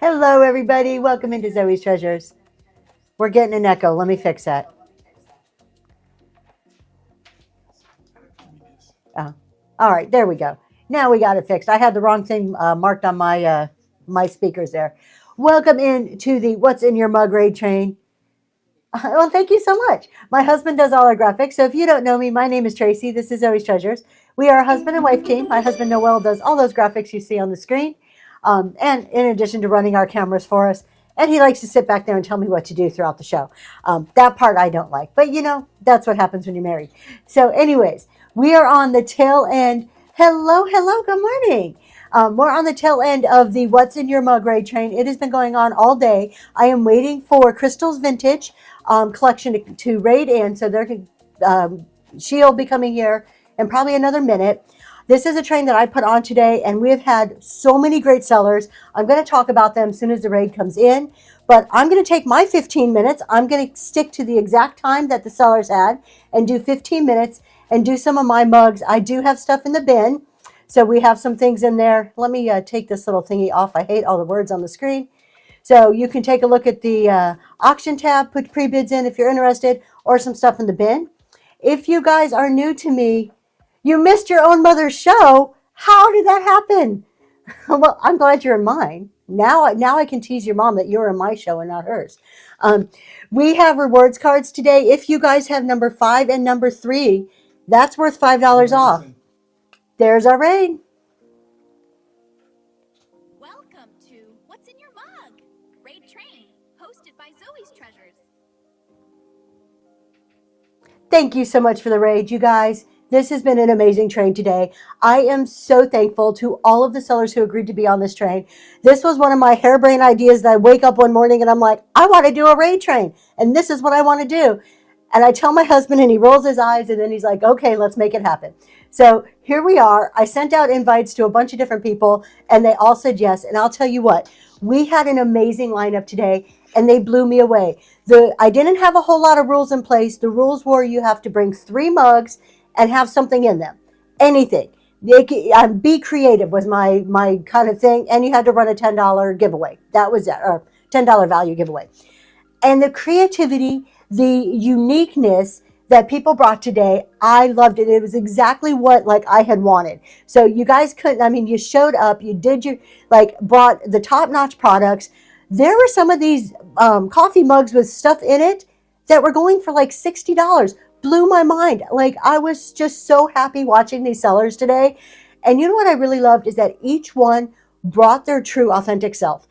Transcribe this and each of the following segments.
Hello, everybody. Welcome into Zoe's Treasures. We're getting an echo. Let me fix that. Oh, all right. There we go. Now we got it fixed. I had the wrong thing marked on my speakers there. Welcome in to the What's in Your Mug raid train. Well, thank you so much. My husband does all our graphics. So if you don't know me, my name is Tracy. This is Zoe's Treasures. We are a husband and wife team. My husband Noel does all those graphics you see on the screen. And in addition to running our cameras for us, and he likes to sit back there and tell me what to do throughout the show. That part I don't like, but that's what happens when you're married. So, anyways, we are on the tail end. Hello, hello, good morning. We're on the tail end of the What's in Your Mug raid train. It has been going on all day. I am waiting for Crystal's Vintage collection to raid in, so she'll be coming here in probably another minute. This is a train that I put on today, and we have had so many great sellers. I'm going to talk about them as soon as the raid comes in, but I'm going to take my 15 minutes. I'm going to stick to the exact time that the sellers had and do 15 minutes and do some of my mugs. I do have stuff in the bin, so we have some things in there. Let me take this little thingy off. I hate all the words on the screen. So you can take a look at the auction tab, put pre-bids in if you're interested, or some stuff in the bin. If you guys are new to me, you missed your own mother's show. How did that happen? Well, I'm glad you're in mine. Now I can tease your mom that you're in my show and not hers. We have rewards cards today. If you guys have number 5 and number 3, that's worth $5 off. There's our raid. Welcome to What's in Your Mug? Raid Train, hosted by Zoe's Treasures. Thank you so much for the raid, you guys. This has been an amazing train today. I am so thankful to all of the sellers who agreed to be on this train. This was one of my harebrained ideas that I wake up one morning and I'm like, I want to do a raid train. And this is what I want to do. And I tell my husband and he rolls his eyes and then he's like, okay, let's make it happen. So here we are. I sent out invites to a bunch of different people and they all said yes. And I'll tell you what, we had an amazing lineup today and they blew me away. I didn't have a whole lot of rules in place. The rules were you have to bring 3 mugs and have something in them. Anything. Be creative was my kind of thing. And you had to run a $10 giveaway. That was it, or $10 value giveaway. And the creativity, the uniqueness that people brought today, I loved it. It was exactly what I had wanted. So you guys you showed up, you did brought the top-notch products. There were some of these coffee mugs with stuff in it that were going for $60. Blew my mind. I was just so happy watching these sellers today. And you know what I really loved is that each one brought their true authentic self.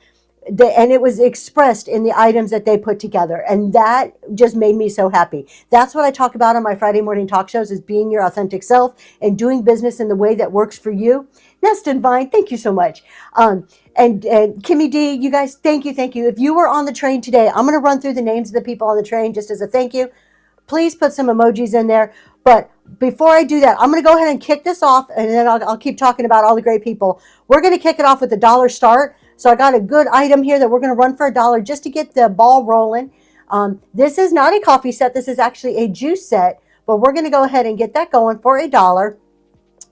And it was expressed in the items that they put together. And that just made me so happy. That's what I talk about on my Friday morning talk shows is being your authentic self and doing business in the way that works for you. Nest and Vine, thank you so much. And Kimmy D, you guys, thank you. If you were on the train today, I'm going to run through the names of the people on the train just as a thank you. Please put some emojis in there. But before I do that, I'm going to go ahead and kick this off, and then I'll keep talking about all the great people. We're going to kick it off with the $1 start. So I got a good item here that we're going to run for $1 just to get the ball rolling. This is not a coffee set. This is actually a juice set. But we're going to go ahead and get that going for $1.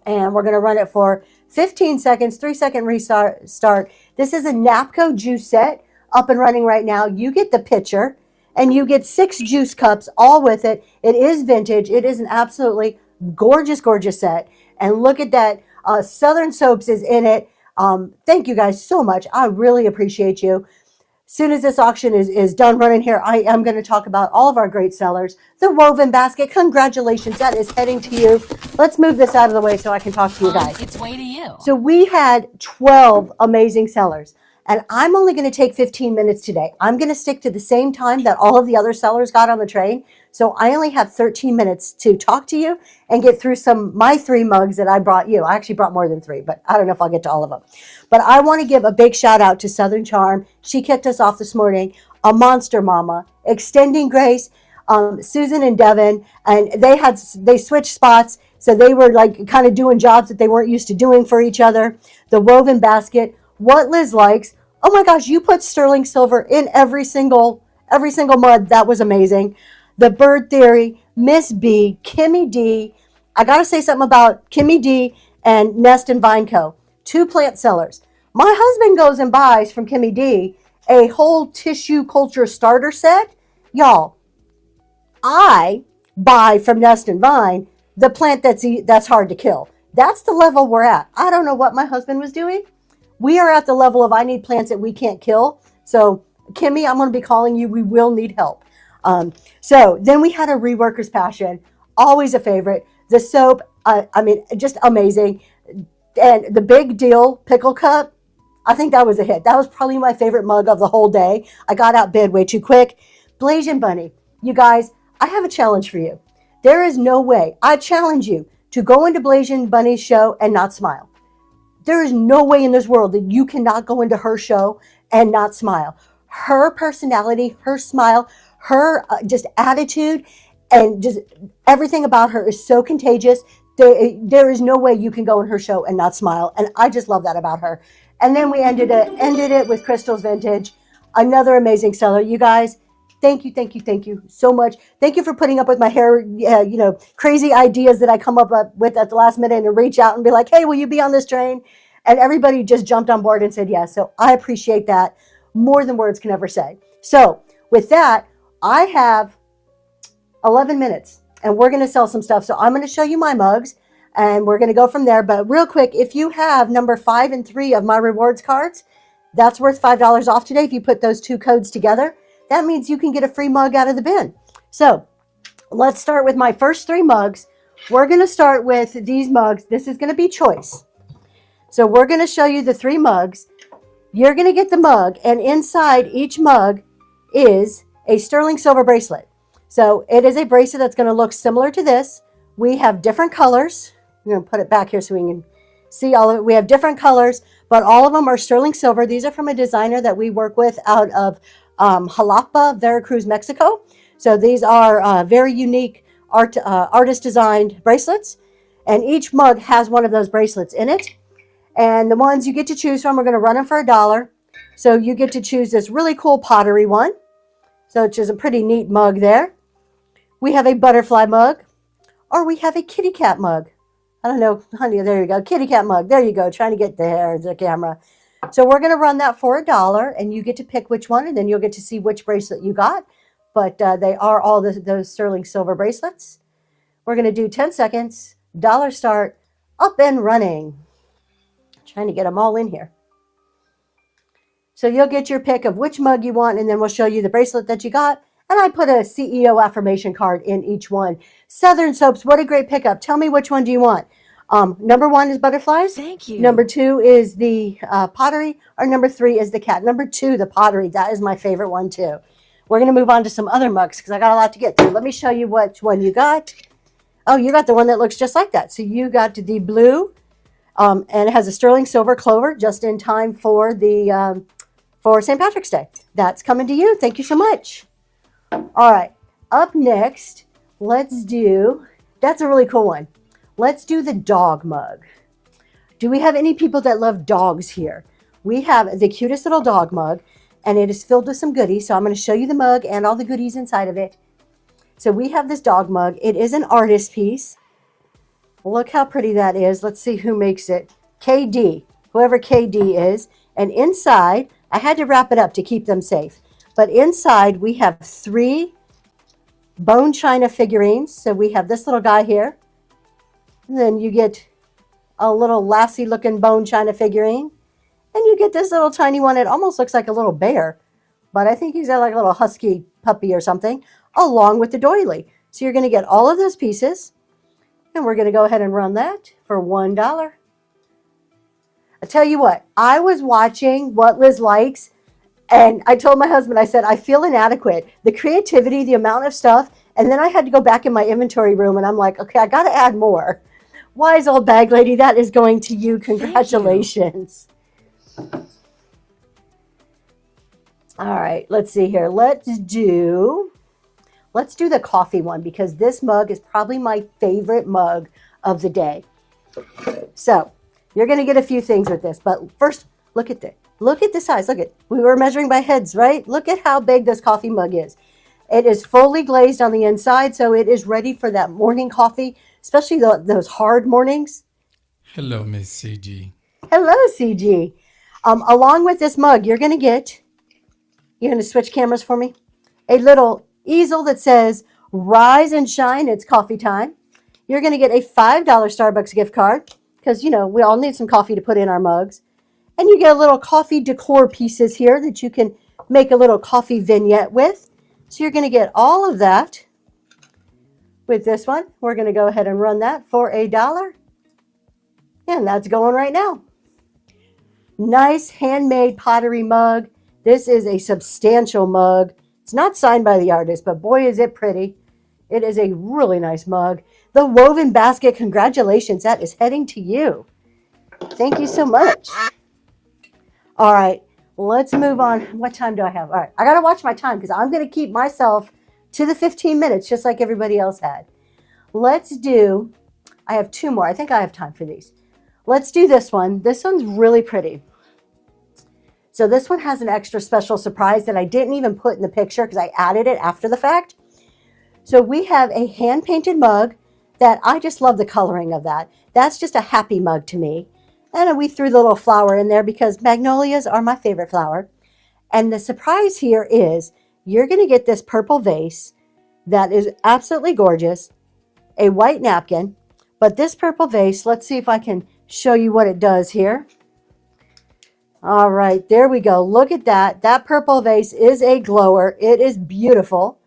And we're going to run it for 15 seconds, 3-second restart. This is a Napco juice set up and running right now. You get the pitcher. And you get 6 juice cups all with it. It is vintage. It is an absolutely gorgeous, gorgeous set. And look at that. Southern Soaps is in it. Thank you guys so much. I really appreciate you. As soon as this auction is done running here, I am going to talk about all of our great sellers. The woven basket, congratulations. That is heading to you. Let's move this out of the way so I can talk to you guys. Its way to you. So we had 12 amazing sellers. And I'm only going to take 15 minutes today. I'm going to stick to the same time that all of the other sellers got on the train. So I only have 13 minutes to talk to you and get through my 3 mugs that I brought you. I actually brought more than 3, but I don't know if I'll get to all of them. But I want to give a big shout out to Southern Charm. She kicked us off this morning. A Monster Mama, Extending Grace, Susan and Devin, and they switched spots. So they were kind of doing jobs that they weren't used to doing for each other. The woven basket. What Liz likes. Oh my gosh, you put sterling silver in every single mud. That was amazing. The Bird Theory, Miss B, Kimmy D. I got to say something about Kimmy D and Nest and Vine Co. 2 plant sellers. My husband goes and buys from Kimmy D a whole tissue culture starter set. Y'all, I buy from Nest and Vine the plant that's hard to kill. That's the level we're at. I don't know what my husband was doing. We are at the level of I need plants that we can't kill. So, Kimmy, I'm going to be calling you. We will need help. So then we had a Reworker's Passion, always a favorite. The soap, I mean, just amazing. And the Big Deal pickle cup, I think that was a hit. That was probably my favorite mug of the whole day. I got outbid way too quick. Blasian Bunny, you guys, I have a challenge for you. There is no way, I challenge you to go into Blasian Bunny's show and not smile. There is no way in this world that you cannot go into her show and not smile. Her personality, her smile, her just attitude, and just everything about her is so contagious. There is no way you can go in her show and not smile. And I just love that about her. And then we ended it with Crystal's Vintage, another amazing seller. You guys, thank you so much. Thank you for putting up with my hair, crazy ideas that I come up with at the last minute and reach out and be like, hey, will you be on this train? And everybody just jumped on board and said yes. So I appreciate that more than words can ever say. So with that, I have 11 minutes and we're going to sell some stuff. So I'm going to show you my mugs and we're going to go from there. But real quick, if you have number 5 and 3 of my rewards cards, that's worth $5 off today. If you put those two codes together, that means you can get a free mug out of the bin. So let's start with my first 3 mugs. We're going to start with these mugs. This is going to be choice. So we're going to show you the 3 mugs. You're going to get the mug, and inside each mug is a sterling silver bracelet. So it is a bracelet that's going to look similar to this. We have different colors. I'm going to put it back here so we can see all of it. We have different colors, but all of them are sterling silver. These are from a designer that we work with out of Jalapa, Veracruz, Mexico. So these are very unique artist designed bracelets, and each mug has one of those bracelets in it. And the ones you get to choose from, we're going to run them for $1. So you get to choose this really cool pottery one. So which is a pretty neat mug there. We have a butterfly mug, or we have a kitty cat mug. I don't know, honey, there you go. Kitty cat mug. There you go. Trying to get the camera. So we're going to run that for $1, and you get to pick which one, and then you'll get to see which bracelet you got. But they are all those sterling silver bracelets. We're going to do 10 seconds. Dollar start. Up and running. Trying to get them all in here. So you'll get your pick of which mug you want, and then we'll show you the bracelet that you got. And I put a CEO affirmation card in each one. Southern Soaps, what a great pickup. Tell me which one do you want. Number 1 is butterflies. Thank you. Number 2 is the pottery, or number 3 is the cat. Number 2, the pottery. That is my favorite one too. We're going to move on to some other mugs because I got a lot to get through. Let me show you which one you got. Oh, you got the one that looks just like that. So you got the blue, and it has a sterling silver clover just in time for the for St. Patrick's Day. That's coming to you. Thank you so much. All right. Up next, let's do, that's a really cool one. Let's do the dog mug. Do we have any people that love dogs here? We have the cutest little dog mug, and it is filled with some goodies. So I'm going to show you the mug and all the goodies inside of it. So we have this dog mug. It is an artist piece. Look how pretty that is. Let's see who makes it. KD, whoever KD is. And inside, I had to wrap it up to keep them safe. But inside, we have 3 bone china figurines. So we have this little guy here. And then you get a little lassie looking bone china figurine. And you get this little tiny one. It almost looks like a little bear. But I think he's got like a little husky puppy or something, along with the doily. So you're going to get all of those pieces. And we're going to go ahead and run that for $1. I tell you what, I was watching What Liz Likes, and I told my husband, I said, I feel inadequate. The creativity, the amount of stuff, and then I had to go back in my inventory room, and I'm like, okay, I got to add more. Wise old bag lady, that is going to you. Congratulations. All right, let's see here. Let's do the coffee one, because this mug is probably my favorite mug of the day. So you're going to get a few things with this, but first, look at the size. Look at, we were measuring by heads, right? Look at how big this coffee mug is. It is fully glazed on the inside, so it is ready for that morning coffee, especially those hard mornings. Hello, Miss CG. Hello, CG. Along with this mug, you're going to switch cameras for me? A little easel that says, "Rise and shine, it's coffee time." You're going to get a $5 Starbucks gift card because, we all need some coffee to put in our mugs. And you get a little coffee decor pieces here that you can make a little coffee vignette with. So you're going to get all of that with this one. We're going to go ahead and run that for $1. And that's going right now. Nice handmade pottery mug. This is a substantial mug. It's not signed by the artist, but boy, is it pretty. It is a really nice mug. The woven basket, congratulations. That is heading to you. Thank you so much. All right, let's move on. What time do I have? All right, I got to watch my time because I'm going to keep myself to the 15 minutes just like everybody else had. I have 2 more. I think I have time for these. Let's do this one. This one's really pretty. So this one has an extra special surprise that I didn't even put in the picture because I added it after the fact. So we have a hand-painted mug that I just love the coloring of that. That's just a happy mug to me. And we threw the little flower in there because magnolias are my favorite flower. And the surprise here is you're going to get this purple vase that is absolutely gorgeous, a white napkin, but this purple vase, let's see if I can show you what it does here. All right, there we go. Look at that. That purple vase is a glower. It is beautiful.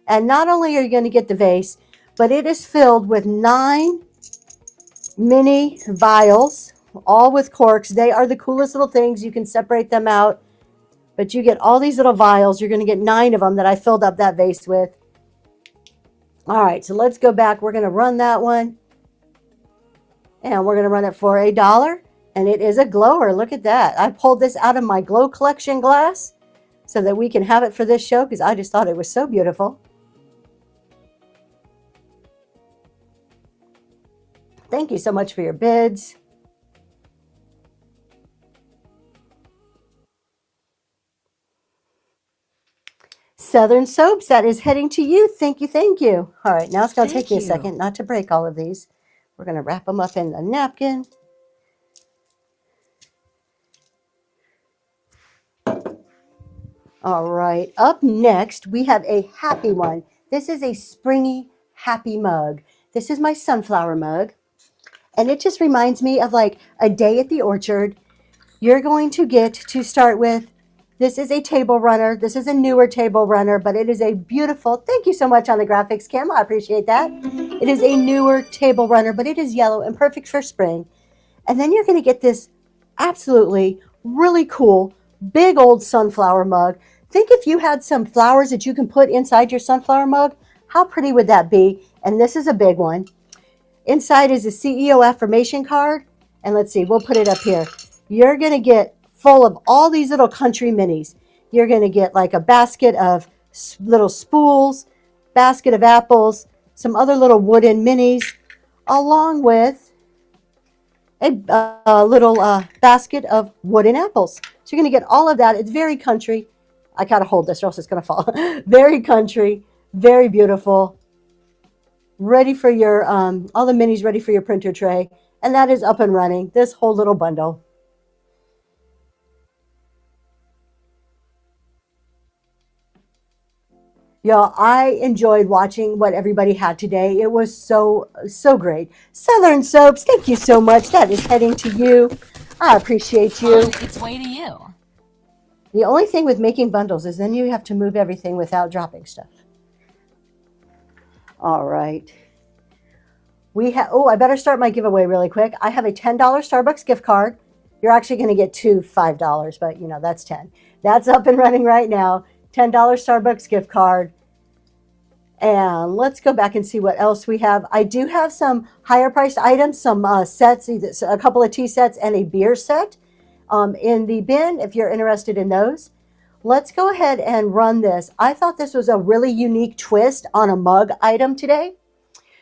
And not only are you going to get the vase, but it is filled with 9 mini vials, all with corks. They are the coolest little things. You can separate them out, but you get all these little vials. You're going to get 9 of them that I filled up that vase with. All right, so let's go back. We're going to run that one, and we're going to run it for $1, and it is a glower. Look at that. I pulled this out of my Glow Collection glass so that we can have it for this show because I just thought it was so beautiful. Thank you so much for your bids. Southern Soaps, that is heading to you. Thank you, thank you. All right, now it's going to take me a second not to break all of these. We're going to wrap them up in the napkin. All right, up next, we have a happy one. This is a springy, happy mug. This is my sunflower mug. And it just reminds me of like a day at the orchard. You're going to get to start with, this is a table runner. This is a newer table runner, but it is a beautiful, thank you so much on the graphics, Kim. I appreciate that. It is a newer table runner, but it is yellow and perfect for spring. And then you're going to get this absolutely really cool, big old sunflower mug. Think if you had some flowers that you can put inside your sunflower mug, how pretty would that be? And this is a big one. Inside is a CEO affirmation card. And let's see, we'll put it up here. You're going to get full of all these little country minis. You're going to get like a basket of little spools, basket of apples, some other little wooden minis, along with a little basket of wooden apples. So you're going to get all of that. It's very country. I got to hold this or else it's going to fall. Very country, very beautiful. Ready for your, all the minis ready for your printer tray. And that is up and running, this whole little bundle. Y'all, I enjoyed watching what everybody had today. It was so great. Southern Soaps, thank you so much. That is heading to you. I appreciate you. On its way to you. The only thing with making bundles is then you have to move everything without dropping stuff. All right. I better start my giveaway really quick. I have a $10 Starbucks gift card. You're actually going to get 2 $5, but that's 10. That's up and running right now. $10 Starbucks gift card. And let's go back and see what else we have. I do have some higher priced items, some sets, a couple of tea sets and a beer set in the bin if you're interested in those. Let's go ahead and run this. I thought this was a really unique twist on a mug item today.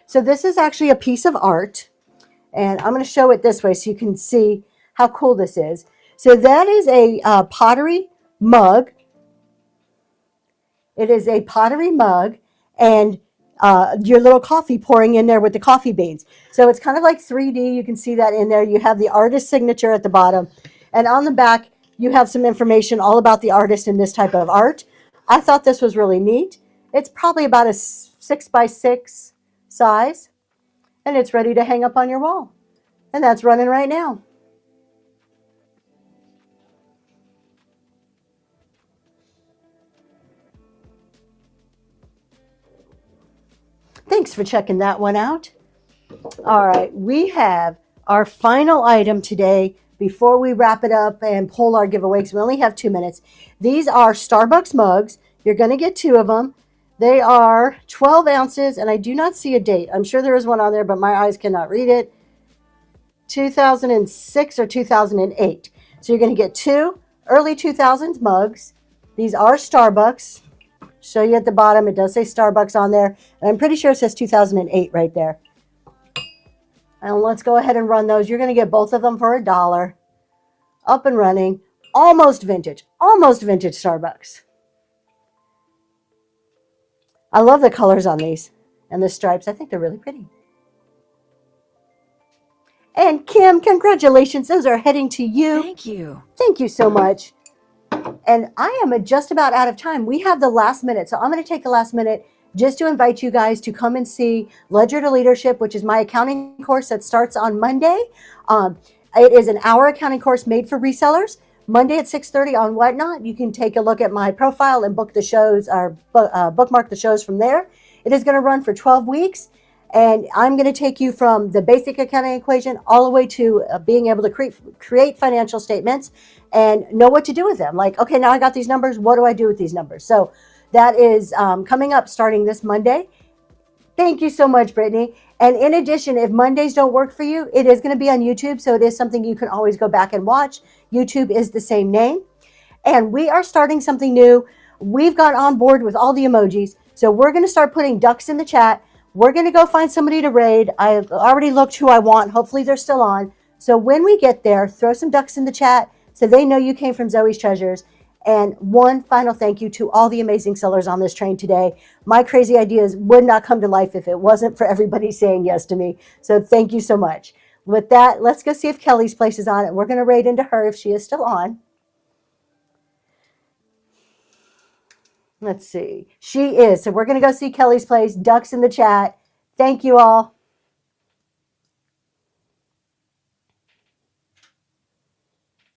So this is actually a piece of art. And I'm going to show it this way so you can see how cool this is. So that is a pottery mug. It is a pottery mug and your little coffee pouring in there with the coffee beans. So it's kind of like 3D. You can see that in there. You have the artist signature at the bottom. And on the back, you have some information all about the artist and this type of art. I thought this was really neat. It's probably about a 6x6 size, and it's ready to hang up on your wall. And that's running right now. Thanks for checking that one out. All right, we have our final item today before we wrap it up and pull our giveaway, because we only have 2 minutes. These are Starbucks mugs. You're going to get 2 of them. They are 12 ounces, and I do not see a date. I'm sure there is one on there, but my eyes cannot read it. 2006 or 2008. So you're going to get 2 early 2000s mugs. These are Starbucks. Show you at the bottom. It does say Starbucks on there. And I'm pretty sure it says 2008 right there. And let's go ahead and run those. You're going to get both of them for $1. Up and running. Almost vintage. Almost vintage Starbucks. I love the colors on these and the stripes. I think they're really pretty. And Kim, congratulations. Those are heading to you. Thank you. Thank you so much. And I am just about out of time. We have the last minute. So I'm going to take the last minute just to invite you guys to come and see Ledger to Leadership, which is my accounting course that starts on Monday. It is an hour accounting course made for resellers. Monday at 6:30 on Whatnot. You can take a look at my profile and book the shows or bookmark the shows from there. It is going to run for 12 weeks. And I'm going to take you from the basic accounting equation all the way to being able to create financial statements and know what to do with them. Like, okay, now I got these numbers. What do I do with these numbers? So that is coming up starting this Monday. Thank you so much, Brittany. And in addition, if Mondays don't work for you, it is going to be on YouTube. So it is something you can always go back and watch. YouTube is the same name. And we are starting something new. We've got on board with all the emojis. So we're going to start putting ducks in the chat. We're going to go find somebody to raid. I've already looked who I want. Hopefully they're still on. So when we get there, throw some ducks in the chat so they know you came from Zoe's Treasures. And one final thank you to all the amazing sellers on this train today. My crazy ideas would not come to life if it wasn't for everybody saying yes to me. So thank you so much. With that, let's go see if Kelly's place is on, and we're going to raid into her if she is still on. Let's see. She is. So we're going to go see Kelly's place. Ducks in the chat. Thank you all.